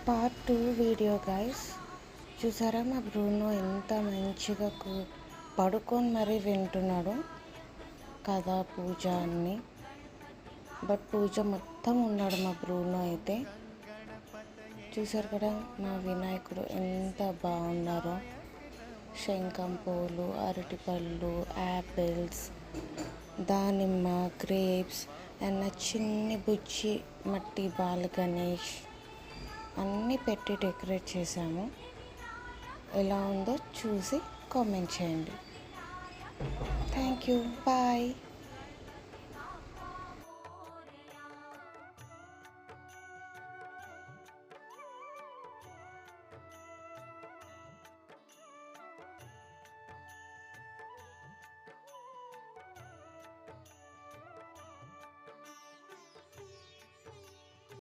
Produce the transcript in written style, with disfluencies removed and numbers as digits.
Part 2 video guys. చూసారా మా Bruno ఎంత మంచిగా పడుకొని మరీ వింటున్నాడు కదా పూజ అన్ని. బట్ పూజ మొత్తం ఉన్నాడు మా బ్రూనో అయితే. చూసారు కదా మా వినాయకుడు ఎంత బాగున్నారో. శంఖం పూలు, అరటిపళ్ళు, యాపిల్స్, దానిమ్మ, గ్రేప్స్ అండ్ చిన్ని బుజ్జి మట్టి బాల గణేష్ అన్నీ పెట్టి డెకరేట్ చేశాము. ఎలా ఉందో చూసి కామెంట్ చేయండి. Thank you, bye.